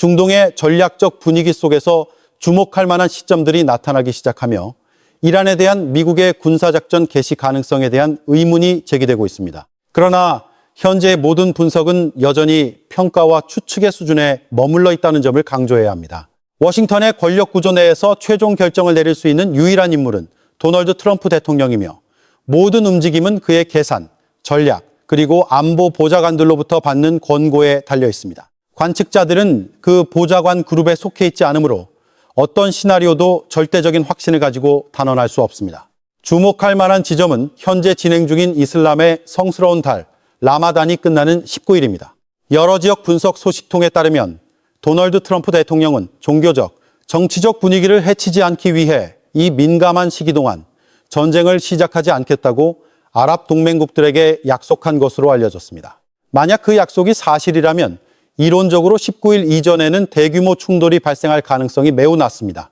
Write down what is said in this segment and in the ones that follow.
중동의 전략적 분위기 속에서 주목할 만한 시점들이 나타나기 시작하며 이란에 대한 미국의 군사작전 개시 가능성에 대한 의문이 제기되고 있습니다. 그러나 현재의 모든 분석은 여전히 평가와 추측의 수준에 머물러 있다는 점을 강조해야 합니다. 워싱턴의 권력 구조 내에서 최종 결정을 내릴 수 있는 유일한 인물은 도널드 트럼프 대통령이며 모든 움직임은 그의 계산, 전략, 그리고 안보 보좌관들로부터 받는 권고에 달려 있습니다. 관측자들은 그 보좌관 그룹에 속해 있지 않으므로 어떤 시나리오도 절대적인 확신을 가지고 단언할 수 없습니다. 주목할 만한 지점은 현재 진행 중인 이슬람의 성스러운 달, 라마단이 끝나는 19일입니다. 여러 지역 분석 소식통에 따르면 도널드 트럼프 대통령은 종교적, 정치적 분위기를 해치지 않기 위해 이 민감한 시기 동안 전쟁을 시작하지 않겠다고 아랍 동맹국들에게 약속한 것으로 알려졌습니다. 만약 그 약속이 사실이라면 이론적으로 19일 이전에는 대규모 충돌이 발생할 가능성이 매우 낮습니다.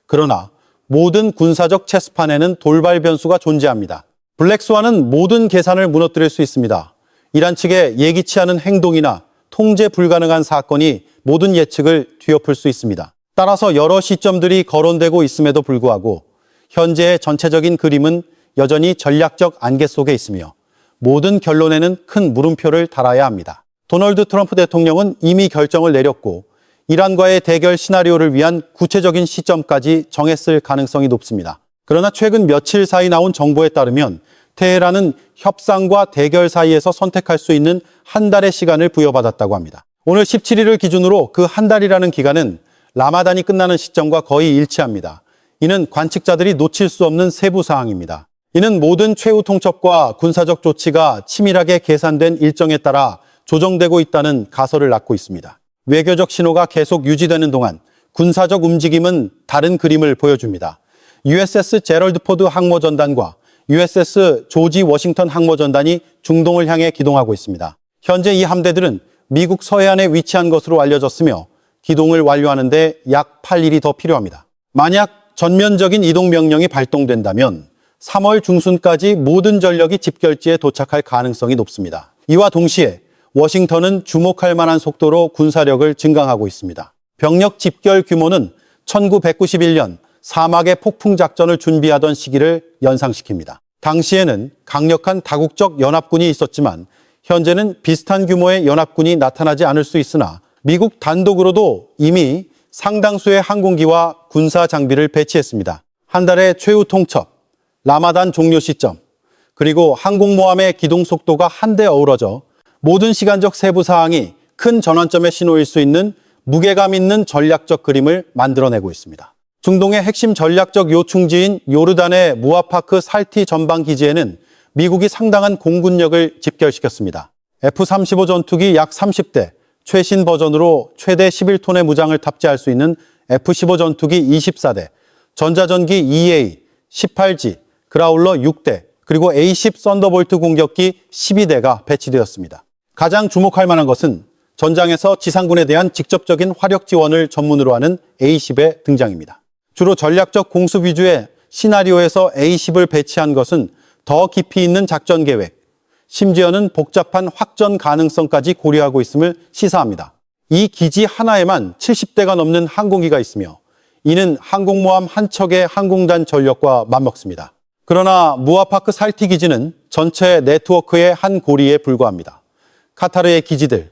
그러나 모든 군사적 체스판에는 돌발 변수가 존재합니다. 블랙스완은 모든 계산을 무너뜨릴 수 있습니다. 이란 측의 예기치 않은 행동이나 통제 불가능한 사건이 모든 예측을 뒤엎을 수 있습니다. 따라서 여러 시점들이 거론되고 있음에도 불구하고 현재의 전체적인 그림은 여전히 전략적 안개 속에 있으며 모든 결론에는 큰 물음표를 달아야 합니다. 도널드 트럼프 대통령은 이미 결정을 내렸고 이란과의 대결 시나리오를 위한 구체적인 시점까지 정했을 가능성이 높습니다. 그러나 최근 며칠 사이 나온 정보에 따르면 테헤란은 협상과 대결 사이에서 선택할 수 있는 한 달의 시간을 부여받았다고 합니다. 오늘 17일을 기준으로 그 한 달이라는 기간은 라마단이 끝나는 시점과 거의 일치합니다. 이는 관측자들이 놓칠 수 없는 세부 사항입니다. 이는 모든 최후 통첩과 군사적 조치가 치밀하게 계산된 일정에 따라 조정되고 있다는 가설을 낳고 있습니다. 외교적 신호가 계속 유지되는 동안 군사적 움직임은 다른 그림을 보여줍니다. USS 제럴드 포드 항모전단과 USS 조지 워싱턴 항모전단이 중동을 향해 기동하고 있습니다. 현재 이 함대들은 미국 서해안에 위치한 것으로 알려졌으며 기동을 완료하는 데 약 8일이 더 필요합니다. 만약 전면적인 이동 명령이 발동된다면 3월 중순까지 모든 전력이 집결지에 도착할 가능성이 높습니다. 이와 동시에 워싱턴은 주목할 만한 속도로 군사력을 증강하고 있습니다. 병력 집결 규모는 1991년 사막의 폭풍 작전을 준비하던 시기를 연상시킵니다. 당시에는 강력한 다국적 연합군이 있었지만 현재는 비슷한 규모의 연합군이 나타나지 않을 수 있으나 미국 단독으로도 이미 상당수의 항공기와 군사 장비를 배치했습니다. 한 달의 최후 통첩, 라마단 종료 시점, 그리고 항공모함의 기동 속도가 한데 어우러져 모든 시간적 세부 사항이 큰 전환점의 신호일 수 있는 무게감 있는 전략적 그림을 만들어내고 있습니다. 중동의 핵심 전략적 요충지인 요르단의 무아파크 살티 전방 기지에는 미국이 상당한 공군력을 집결시켰습니다. F-35 전투기 약 30대, 최신 버전으로 최대 11톤의 무장을 탑재할 수 있는 F-15 전투기 24대, 전자전기 EA, 18G, 그라울러 6대, 그리고 A-10 썬더볼트 공격기 12대가 배치되었습니다. 가장 주목할 만한 것은 전장에서 지상군에 대한 직접적인 화력 지원을 전문으로 하는 A-10의 등장입니다. 주로 전략적 공습 위주의 시나리오에서 A-10을 배치한 것은 더 깊이 있는 작전 계획, 심지어는 복잡한 확전 가능성까지 고려하고 있음을 시사합니다. 이 기지 하나에만 70대가 넘는 항공기가 있으며 이는 항공모함 한 척의 항공단 전력과 맞먹습니다. 그러나 무아파크 살티 기지는 전체 네트워크의 한 고리에 불과합니다. 카타르의 기지들,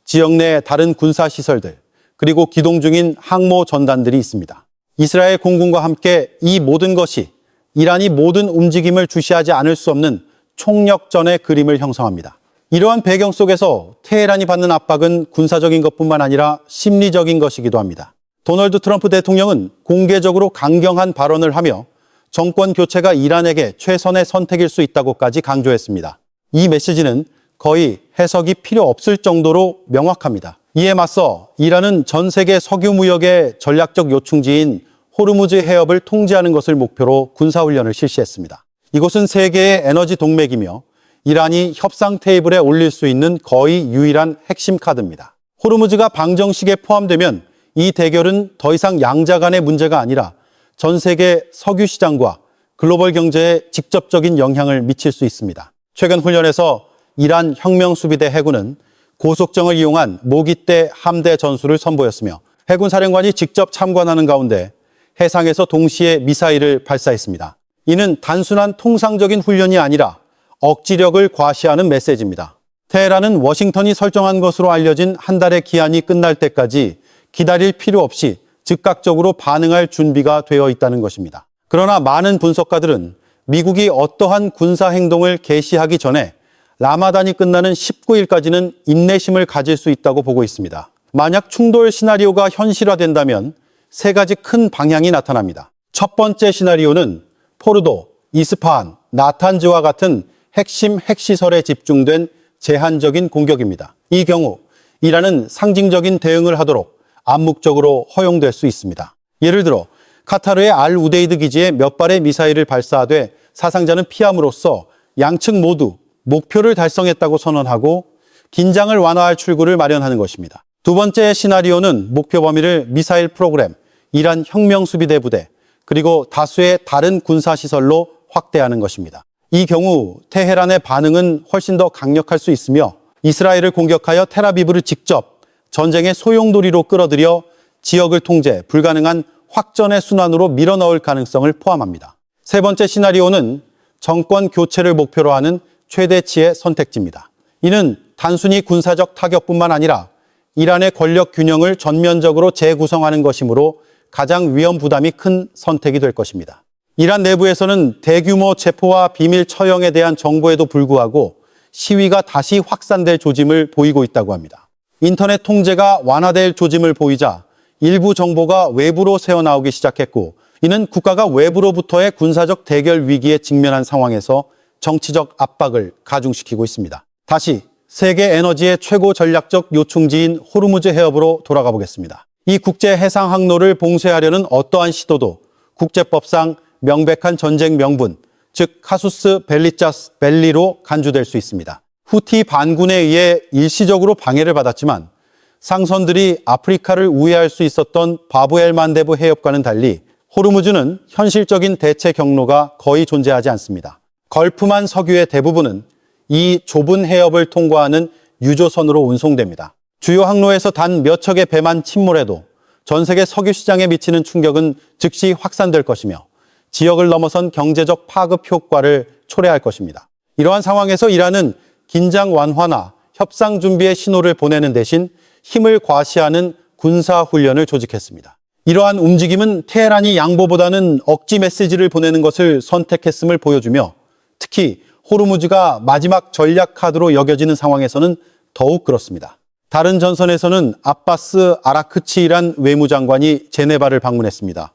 지역 내 다른 군사시설들, 그리고 기동 중인 항모 전단들이 있습니다. 이스라엘 공군과 함께 이 모든 것이 이란이 모든 움직임을 주시하지 않을 수 없는 총력전의 그림을 형성합니다. 이러한 배경 속에서 테헤란이 받는 압박은 군사적인 것뿐만 아니라 심리적인 것이기도 합니다. 도널드 트럼프 대통령은 공개적으로 강경한 발언을 하며 정권 교체가 이란에게 최선의 선택일 수 있다고까지 강조했습니다. 이 메시지는 거의 해석이 필요 없을 정도로 명확합니다. 이에 맞서 이란은 전 세계 석유 무역의 전략적 요충지인 호르무즈 해협을 통제하는 것을 목표로 군사훈련을 실시했습니다. 이곳은 세계의 에너지 동맥이며 이란이 협상 테이블에 올릴 수 있는 거의 유일한 핵심 카드입니다. 호르무즈가 방정식에 포함되면 이 대결은 더 이상 양자 간의 문제가 아니라 전 세계 석유 시장과 글로벌 경제에 직접적인 영향을 미칠 수 있습니다. 최근 훈련에서 이란 혁명수비대 해군은 고속정을 이용한 모기떼 함대 전술을 선보였으며 해군 사령관이 직접 참관하는 가운데 해상에서 동시에 미사일을 발사했습니다. 이는 단순한 통상적인 훈련이 아니라 억지력을 과시하는 메시지입니다. 테헤란은 워싱턴이 설정한 것으로 알려진 한 달의 기한이 끝날 때까지 기다릴 필요 없이 즉각적으로 반응할 준비가 되어 있다는 것입니다. 그러나 많은 분석가들은 미국이 어떠한 군사 행동을 개시하기 전에 라마단이 끝나는 19일까지는 인내심을 가질 수 있다고 보고 있습니다. 만약 충돌 시나리오가 현실화된다면 세 가지 큰 방향이 나타납니다. 첫 번째 시나리오는 포르도, 이스파한, 나탄즈와 같은 핵심 핵시설에 집중된 제한적인 공격입니다. 이 경우 이란은 상징적인 대응을 하도록 암묵적으로 허용될 수 있습니다. 예를 들어 카타르의 알 우데이드 기지에 몇 발의 미사일을 발사하되 사상자는 피함으로써 양측 모두 목표를 달성했다고 선언하고 긴장을 완화할 출구를 마련하는 것입니다. 두 번째 시나리오는 목표 범위를 미사일 프로그램, 이란 혁명수비대 부대, 그리고 다수의 다른 군사시설로 확대하는 것입니다. 이 경우 테헤란의 반응은 훨씬 더 강력할 수 있으며 이스라엘을 공격하여 텔아비브를 직접 전쟁의 소용돌이로 끌어들여 지역을 통제, 불가능한 확전의 순환으로 밀어넣을 가능성을 포함합니다. 세 번째 시나리오는 정권 교체를 목표로 하는 최대치의 선택지입니다. 이는 단순히 군사적 타격뿐만 아니라 이란의 권력 균형을 전면적으로 재구성하는 것이므로 가장 위험 부담이 큰 선택이 될 것입니다. 이란 내부에서는 대규모 체포와 비밀 처형에 대한 정보에도 불구하고 시위가 다시 확산될 조짐을 보이고 있다고 합니다. 인터넷 통제가 완화될 조짐을 보이자 일부 정보가 외부로 새어나오기 시작했고, 이는 국가가 외부로부터의 군사적 대결 위기에 직면한 상황에서 정치적 압박을 가중시키고 있습니다. 다시 세계 에너지의 최고 전략적 요충지인 호르무즈 해협으로 돌아가 보겠습니다. 이 국제 해상 항로를 봉쇄하려는 어떠한 시도도 국제법상 명백한 전쟁 명분, 즉 카수스 벨리로 간주될 수 있습니다. 후티 반군에 의해 일시적으로 방해를 받았지만 상선들이 아프리카를 우회할 수 있었던 바브엘 만데브 해협과는 달리 호르무즈는 현실적인 대체 경로가 거의 존재하지 않습니다. 걸프만 석유의 대부분은 이 좁은 해협을 통과하는 유조선으로 운송됩니다. 주요 항로에서 단 몇 척의 배만 침몰해도 전 세계 석유 시장에 미치는 충격은 즉시 확산될 것이며 지역을 넘어선 경제적 파급 효과를 초래할 것입니다. 이러한 상황에서 이란은 긴장 완화나 협상 준비의 신호를 보내는 대신 힘을 과시하는 군사훈련을 조직했습니다. 이러한 움직임은 테헤란이 양보보다는 억지 메시지를 보내는 것을 선택했음을 보여주며 특히 호르무즈가 마지막 전략 카드로 여겨지는 상황에서는 더욱 그렇습니다. 다른 전선에서는 아바스 아라크치이란 외무장관이 제네바를 방문했습니다.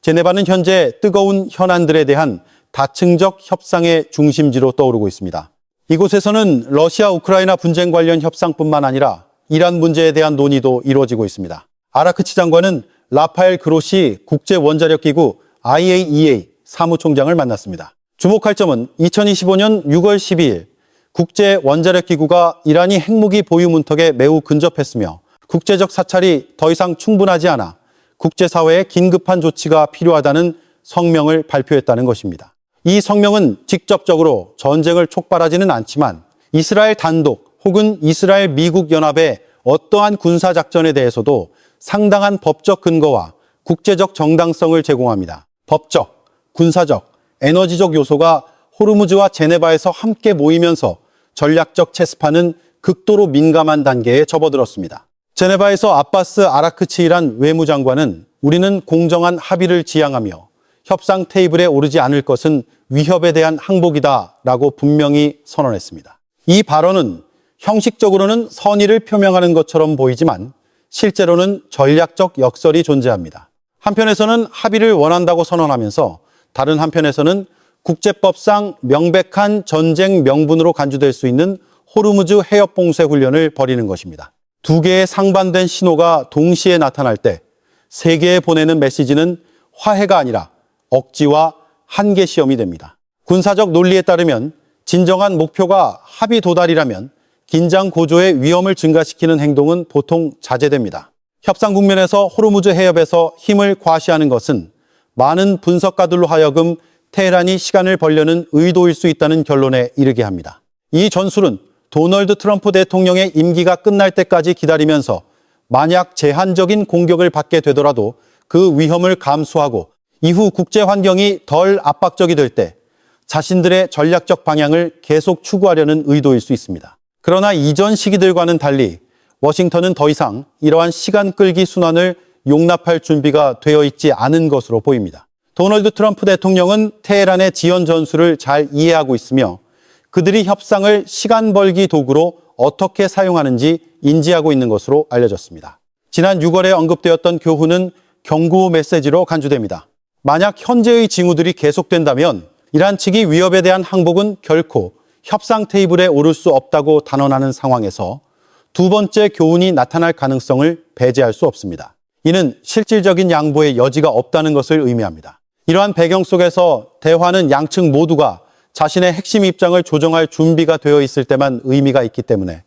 제네바는 현재 뜨거운 현안들에 대한 다층적 협상의 중심지로 떠오르고 있습니다. 이곳에서는 러시아 우크라이나 분쟁 관련 협상뿐만 아니라 이란 문제에 대한 논의도 이루어지고 있습니다. 아라크치 장관은 라파엘 그로시 국제원자력기구 IAEA 사무총장을 만났습니다. 주목할 점은 2025년 6월 12일 국제원자력기구가 이란이 핵무기 보유 문턱에 매우 근접했으며 국제적 사찰이 더 이상 충분하지 않아 국제사회의 긴급한 조치가 필요하다는 성명을 발표했다는 것입니다. 이 성명은 직접적으로 전쟁을 촉발하지는 않지만 이스라엘 단독 혹은 이스라엘 미국 연합의 어떠한 군사작전에 대해서도 상당한 법적 근거와 국제적 정당성을 제공합니다. 법적, 군사적, 에너지적 요소가 호르무즈와 제네바에서 함께 모이면서 전략적 체스판은 극도로 민감한 단계에 접어들었습니다. 제네바에서 아바스 아라크치이란 외무장관은 우리는 공정한 합의를 지향하며 협상 테이블에 오르지 않을 것은 위협에 대한 항복이다라고 분명히 선언했습니다. 이 발언은 형식적으로는 선의를 표명하는 것처럼 보이지만 실제로는 전략적 역설이 존재합니다. 한편에서는 합의를 원한다고 선언하면서 다른 한편에서는 국제법상 명백한 전쟁 명분으로 간주될 수 있는 호르무즈 해협 봉쇄 훈련을 벌이는 것입니다. 두 개의 상반된 신호가 동시에 나타날 때 세계에 보내는 메시지는 화해가 아니라 억지와 한계 시험이 됩니다. 군사적 논리에 따르면 진정한 목표가 합의 도달이라면 긴장 고조의 위험을 증가시키는 행동은 보통 자제됩니다. 협상 국면에서 호르무즈 해협에서 힘을 과시하는 것은 많은 분석가들로 하여금 테헤란이 시간을 벌려는 의도일 수 있다는 결론에 이르게 합니다. 이 전술은 도널드 트럼프 대통령의 임기가 끝날 때까지 기다리면서 만약 제한적인 공격을 받게 되더라도 그 위험을 감수하고 이후 국제 환경이 덜 압박적이 될 때 자신들의 전략적 방향을 계속 추구하려는 의도일 수 있습니다. 그러나 이전 시기들과는 달리 워싱턴은 더 이상 이러한 시간 끌기 순환을 용납할 준비가 되어 있지 않은 것으로 보입니다. 도널드 트럼프 대통령은 테헤란의 지연 전술을 잘 이해하고 있으며 그들이 협상을 시간 벌기 도구로 어떻게 사용하는지 인지하고 있는 것으로 알려졌습니다. 지난 6월에 언급되었던 교훈은 경고 메시지로 간주됩니다. 만약 현재의 징후들이 계속된다면 이란 측이 위협에 대한 항복은 결코 협상 테이블에 오를 수 없다고 단언하는 상황에서 두 번째 교훈이 나타날 가능성을 배제할 수 없습니다. 이는 실질적인 양보의 여지가 없다는 것을 의미합니다. 이러한 배경 속에서 대화는 양측 모두가 자신의 핵심 입장을 조정할 준비가 되어 있을 때만 의미가 있기 때문에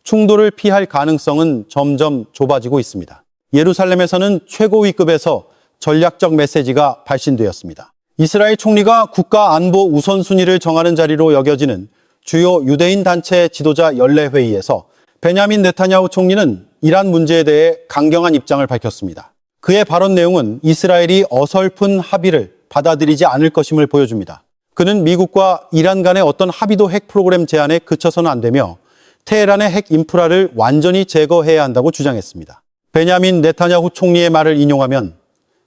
충돌을 피할 가능성은 점점 좁아지고 있습니다. 예루살렘에서는 최고위급에서 전략적 메시지가 발신되었습니다. 이스라엘 총리가 국가 안보 우선순위를 정하는 자리로 여겨지는 주요 유대인 단체 지도자 연례회의에서 베냐민 네타냐후 총리는 이란 문제에 대해 강경한 입장을 밝혔습니다. 그의 발언 내용은 이스라엘이 어설픈 합의를 받아들이지 않을 것임을 보여줍니다. 그는 미국과 이란 간의 어떤 합의도 핵 프로그램 제한에 그쳐서는 안 되며 테헤란의 핵 인프라를 완전히 제거해야 한다고 주장했습니다. 베냐민 네타냐후 총리의 말을 인용하면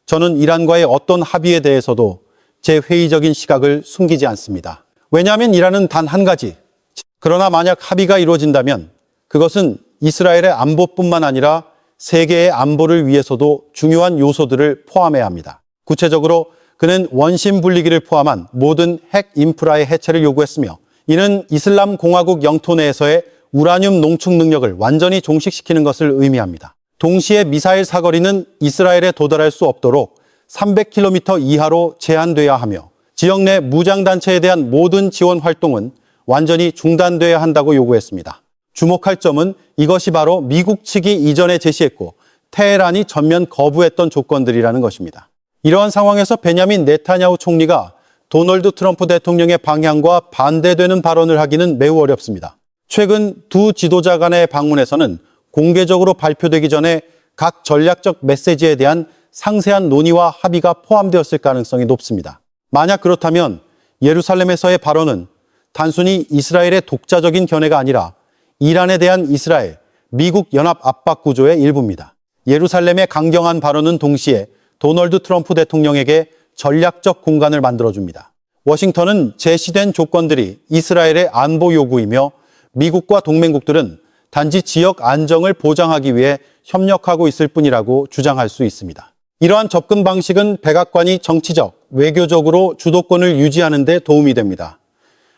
저는 이란과의 어떤 합의에 대해서도 제 회의적인 시각을 숨기지 않습니다. 왜냐하면 이란은 단 한 가지, 그러나 만약 합의가 이루어진다면 그것은 이스라엘의 안보뿐만 아니라 세계의 안보를 위해서도 중요한 요소들을 포함해야 합니다. 구체적으로 그는 원심 분리기를 포함한 모든 핵 인프라의 해체를 요구했으며 이는 이슬람 공화국 영토 내에서의 우라늄 농축 능력을 완전히 종식시키는 것을 의미합니다. 동시에 미사일 사거리는 이스라엘에 도달할 수 없도록 300km 이하로 제한돼야 하며 지역 내 무장단체에 대한 모든 지원 활동은 완전히 중단돼야 한다고 요구했습니다. 주목할 점은 이것이 바로 미국 측이 이전에 제시했고 테헤란이 전면 거부했던 조건들이라는 것입니다. 이러한 상황에서 베냐민 네타냐후 총리가 도널드 트럼프 대통령의 방향과 반대되는 발언을 하기는 매우 어렵습니다. 최근 두 지도자 간의 방문에서는 공개적으로 발표되기 전에 각 전략적 메시지에 대한 상세한 논의와 합의가 포함되었을 가능성이 높습니다. 만약 그렇다면 예루살렘에서의 발언은 단순히 이스라엘의 독자적인 견해가 아니라 이란에 대한 이스라엘, 미국 연합 압박 구조의 일부입니다. 예루살렘의 강경한 발언은 동시에 도널드 트럼프 대통령에게 전략적 공간을 만들어줍니다. 워싱턴은 제시된 조건들이 이스라엘의 안보 요구이며 미국과 동맹국들은 단지 지역 안정을 보장하기 위해 협력하고 있을 뿐이라고 주장할 수 있습니다. 이러한 접근 방식은 백악관이 정치적, 외교적으로 주도권을 유지하는 데 도움이 됩니다.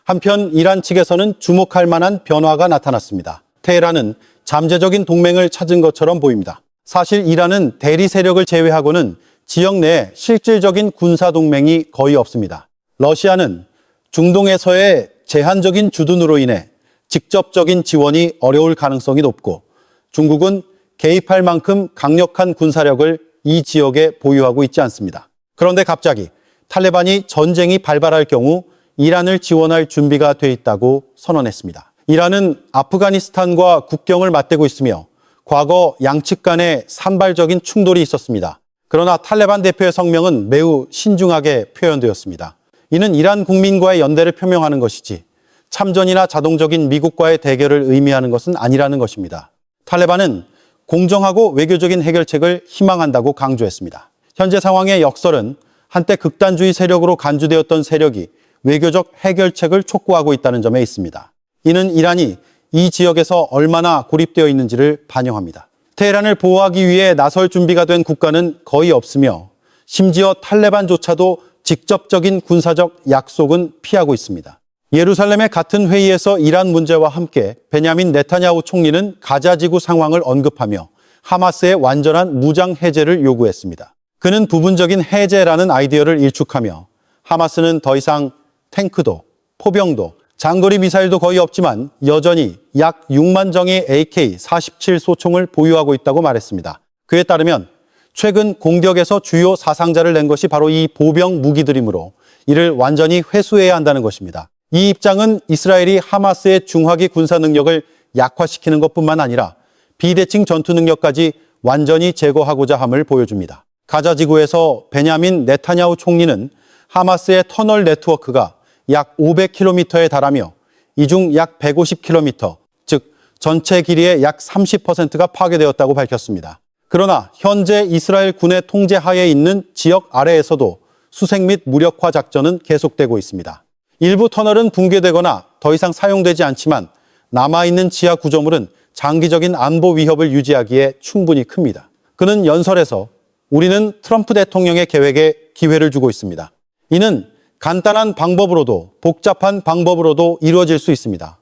한편 이란 측에서는 주목할 만한 변화가 나타났습니다. 테헤란은 잠재적인 동맹을 찾은 것처럼 보입니다. 사실 이란은 대리 세력을 제외하고는 지역 내에 실질적인 군사 동맹이 거의 없습니다. 러시아는 중동에서의 제한적인 주둔으로 인해 직접적인 지원이 어려울 가능성이 높고 중국은 개입할 만큼 강력한 군사력을 이 지역에 보유하고 있지 않습니다. 그런데 갑자기 탈레반이 전쟁이 발발할 경우 이란을 지원할 준비가 돼 있다고 선언했습니다. 이란은 아프가니스탄과 국경을 맞대고 있으며 과거 양측 간에 산발적인 충돌이 있었습니다. 그러나 탈레반 대표의 성명은 매우 신중하게 표현되었습니다. 이는 이란 국민과의 연대를 표명하는 것이지 참전이나 자동적인 미국과의 대결을 의미하는 것은 아니라는 것입니다. 탈레반은 공정하고 외교적인 해결책을 희망한다고 강조했습니다. 현재 상황의 역설은 한때 극단주의 세력으로 간주되었던 세력이 외교적 해결책을 촉구하고 있다는 점에 있습니다. 이는 이란이 이 지역에서 얼마나 고립되어 있는지를 반영합니다. 테헤란을 보호하기 위해 나설 준비가 된 국가는 거의 없으며 심지어 탈레반조차도 직접적인 군사적 약속은 피하고 있습니다. 예루살렘의 같은 회의에서 이란 문제와 함께 베냐민 네타냐후 총리는 가자지구 상황을 언급하며 하마스의 완전한 무장 해제를 요구했습니다. 그는 부분적인 해제라는 아이디어를 일축하며 하마스는 더 이상 탱크도, 포병도, 장거리 미사일도 거의 없지만 여전히 약 6만 정의 AK-47 소총을 보유하고 있다고 말했습니다. 그에 따르면 최근 공격에서 주요 사상자를 낸 것이 바로 이 보병 무기들이므로 이를 완전히 회수해야 한다는 것입니다. 이 입장은 이스라엘이 하마스의 중화기 군사 능력을 약화시키는 것뿐만 아니라 비대칭 전투 능력까지 완전히 제거하고자 함을 보여줍니다. 가자 지구에서 베냐민 네타냐후 총리는 하마스의 터널 네트워크가 약 500km에 달하며 이 중 약 150km, 즉 전체 길이의 약 30%가 파괴되었다고 밝혔습니다. 그러나 현재 이스라엘 군의 통제 하에 있는 지역 아래에서도 수색 및 무력화 작전은 계속되고 있습니다. 일부 터널은 붕괴되거나 더 이상 사용되지 않지만 남아있는 지하 구조물은 장기적인 안보 위협을 유지하기에 충분히 큽니다. 그는 연설에서 우리는 트럼프 대통령의 계획에 기회를 주고 있습니다. 이는 간단한 방법으로도 복잡한 방법으로도 이루어질 수 있습니다.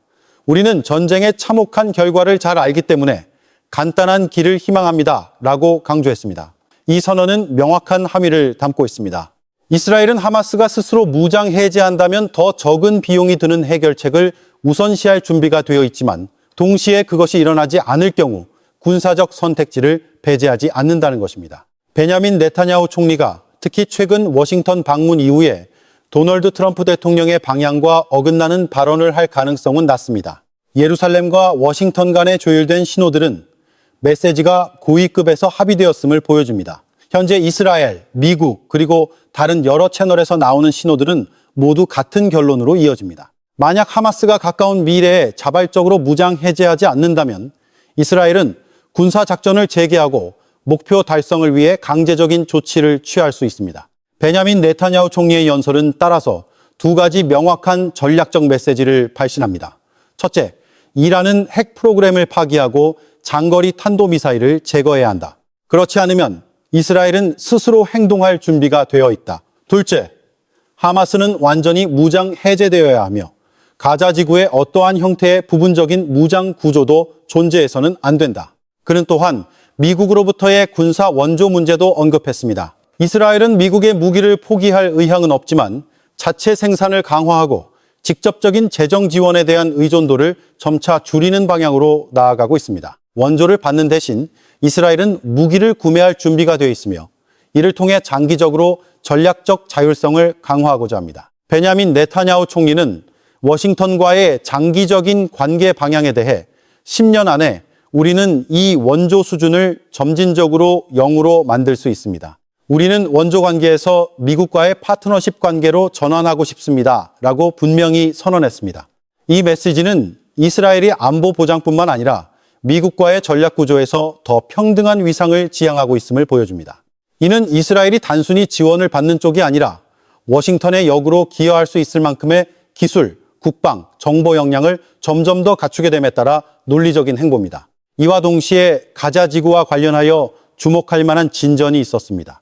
우리는 전쟁의 참혹한 결과를 잘 알기 때문에 간단한 길을 희망합니다. 라고 강조했습니다. 이 선언은 명확한 함의를 담고 있습니다. 이스라엘은 하마스가 스스로 무장 해제한다면 더 적은 비용이 드는 해결책을 우선시할 준비가 되어 있지만 동시에 그것이 일어나지 않을 경우 군사적 선택지를 배제하지 않는다는 것입니다. 베냐민 네타냐후 총리가 특히 최근 워싱턴 방문 이후에 도널드 트럼프 대통령의 방향과 어긋나는 발언을 할 가능성은 낮습니다. 예루살렘과 워싱턴 간에 조율된 신호들은 메시지가 고위급에서 합의되었음을 보여줍니다. 현재 이스라엘, 미국, 그리고 다른 여러 채널에서 나오는 신호들은 모두 같은 결론으로 이어집니다. 만약 하마스가 가까운 미래에 자발적으로 무장 해제하지 않는다면 이스라엘은 군사작전을 재개하고 목표 달성을 위해 강제적인 조치를 취할 수 있습니다. 베냐민 네타냐후 총리의 연설은 따라서 두 가지 명확한 전략적 메시지를 발신합니다. 첫째, 이란은 핵 프로그램을 파기하고 장거리 탄도미사일을 제거해야 한다. 그렇지 않으면 이스라엘은 스스로 행동할 준비가 되어 있다. 둘째, 하마스는 완전히 무장 해제되어야 하며 가자 지구의 어떠한 형태의 부분적인 무장 구조도 존재해서는 안 된다. 그는 또한 미국으로부터의 군사 원조 문제도 언급했습니다. 이스라엘은 미국의 무기를 포기할 의향은 없지만 자체 생산을 강화하고 직접적인 재정 지원에 대한 의존도를 점차 줄이는 방향으로 나아가고 있습니다. 원조를 받는 대신 이스라엘은 무기를 구매할 준비가 되어 있으며 이를 통해 장기적으로 전략적 자율성을 강화하고자 합니다. 베냐민 네타냐후 총리는 워싱턴과의 장기적인 관계 방향에 대해 10년 안에 우리는 이 원조 수준을 점진적으로 0으로 만들 수 있습니다. 우리는 원조 관계에서 미국과의 파트너십 관계로 전환하고 싶습니다. 라고 분명히 선언했습니다. 이 메시지는 이스라엘이 안보 보장뿐만 아니라 미국과의 전략 구조에서 더 평등한 위상을 지향하고 있음을 보여줍니다. 이는 이스라엘이 단순히 지원을 받는 쪽이 아니라 워싱턴의 역으로 기여할 수 있을 만큼의 기술, 국방, 정보 역량을 점점 더 갖추게 됨에 따라 논리적인 행보입니다. 이와 동시에 가자 지구와 관련하여 주목할 만한 진전이 있었습니다.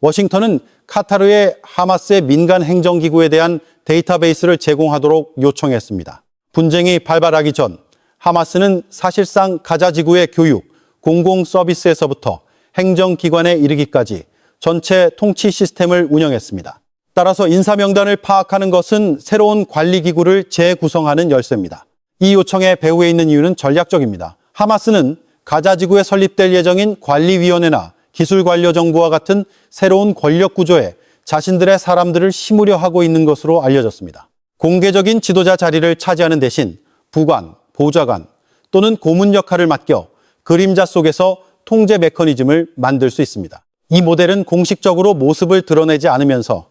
워싱턴은 카타르의 하마스의 민간 행정기구에 대한 데이터베이스를 제공하도록 요청했습니다. 분쟁이 발발하기 전 하마스는 사실상 가자 지구의 교육, 공공 서비스에서부터 행정기관에 이르기까지 전체 통치 시스템을 운영했습니다. 따라서 인사명단을 파악하는 것은 새로운 관리기구를 재구성하는 열쇠입니다. 이 요청의 배후에 있는 이유는 전략적입니다. 하마스는 가자 지구에 설립될 예정인 관리위원회나 기술관료정부와 같은 새로운 권력 구조에 자신들의 사람들을 심으려 하고 있는 것으로 알려졌습니다. 공개적인 지도자 자리를 차지하는 대신 부관, 보좌관 또는 고문 역할을 맡겨 그림자 속에서 통제 메커니즘을 만들 수 있습니다. 이 모델은 공식적으로 모습을 드러내지 않으면서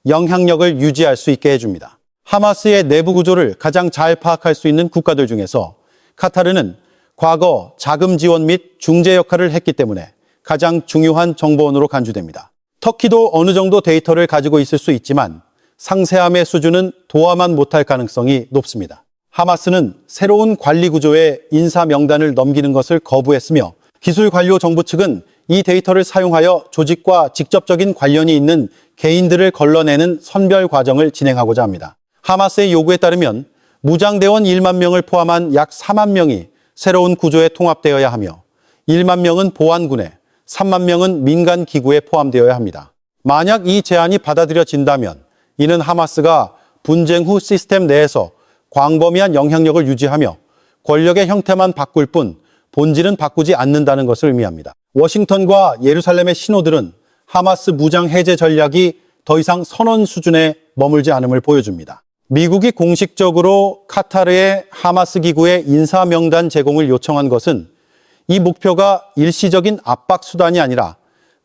영향력을 유지할 수 있게 해줍니다. 하마스의 내부 구조를 가장 잘 파악할 수 있는 국가들 중에서 카타르는 과거 자금 지원 및 중재 역할을 했기 때문에 가장 중요한 정보원으로 간주됩니다. 터키도 어느 정도 데이터를 가지고 있을 수 있지만 상세함의 수준은 도와만 못할 가능성이 높습니다. 하마스는 새로운 관리 구조에 인사 명단을 넘기는 것을 거부했으며 기술관료 정부 측은 이 데이터를 사용하여 조직과 직접적인 관련이 있는 개인들을 걸러내는 선별 과정을 진행하고자 합니다. 하마스의 요구에 따르면 무장대원 1만 명을 포함한 약 4만 명이 새로운 구조에 통합되어야 하며 1만 명은 보안군에, 3만 명은 민간 기구에 포함되어야 합니다. 만약 이 제안이 받아들여진다면 이는 하마스가 분쟁 후 시스템 내에서 광범위한 영향력을 유지하며 권력의 형태만 바꿀 뿐 본질은 바꾸지 않는다는 것을 의미합니다. 워싱턴과 예루살렘의 신호들은 하마스 무장 해제 전략이 더 이상 선언 수준에 머물지 않음을 보여줍니다. 미국이 공식적으로 카타르의 하마스 기구의 인사 명단 제공을 요청한 것은 이 목표가 일시적인 압박 수단이 아니라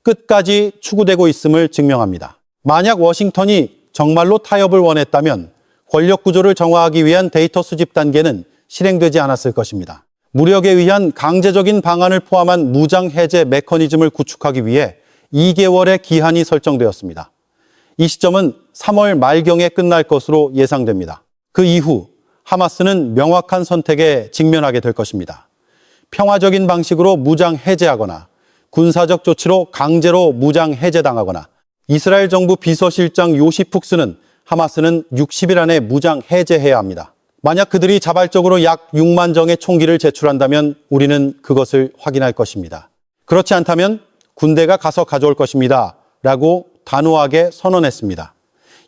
끝까지 추구되고 있음을 증명합니다. 만약 워싱턴이 정말로 타협을 원했다면 권력 구조를 정화하기 위한 데이터 수집 단계는 실행되지 않았을 것입니다. 무력에 의한 강제적인 방안을 포함한 무장 해제 메커니즘을 구축하기 위해 2개월의 기한이 설정되었습니다. 이 시점은 3월 말경에 끝날 것으로 예상됩니다. 그 이후 하마스는 명확한 선택에 직면하게 될 것입니다. 평화적인 방식으로 무장 해제하거나 군사적 조치로 강제로 무장 해제당하거나 이스라엘 정부 비서실장 요시 푹스는 하마스는 60일 안에 무장 해제해야 합니다. 만약 그들이 자발적으로 약 6만 정의 총기를 제출한다면 우리는 그것을 확인할 것입니다. 그렇지 않다면 군대가 가서 가져올 것입니다. 라고 단호하게 선언했습니다.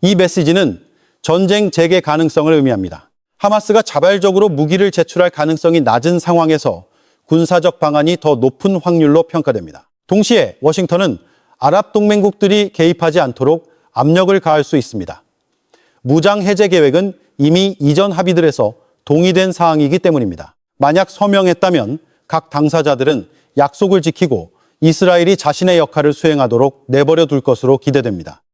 이 메시지는 전쟁 재개 가능성을 의미합니다. 하마스가 자발적으로 무기를 제출할 가능성이 낮은 상황에서 군사적 방안이 더 높은 확률로 평가됩니다. 동시에 워싱턴은 아랍 동맹국들이 개입하지 않도록 압력을 가할 수 있습니다. 무장 해제 계획은 이미 이전 합의들에서 동의된 사항이기 때문입니다. 만약 서명했다면 각 당사자들은 약속을 지키고 이스라엘이 자신의 역할을 수행하도록 내버려 둘 것으로 기대됩니다.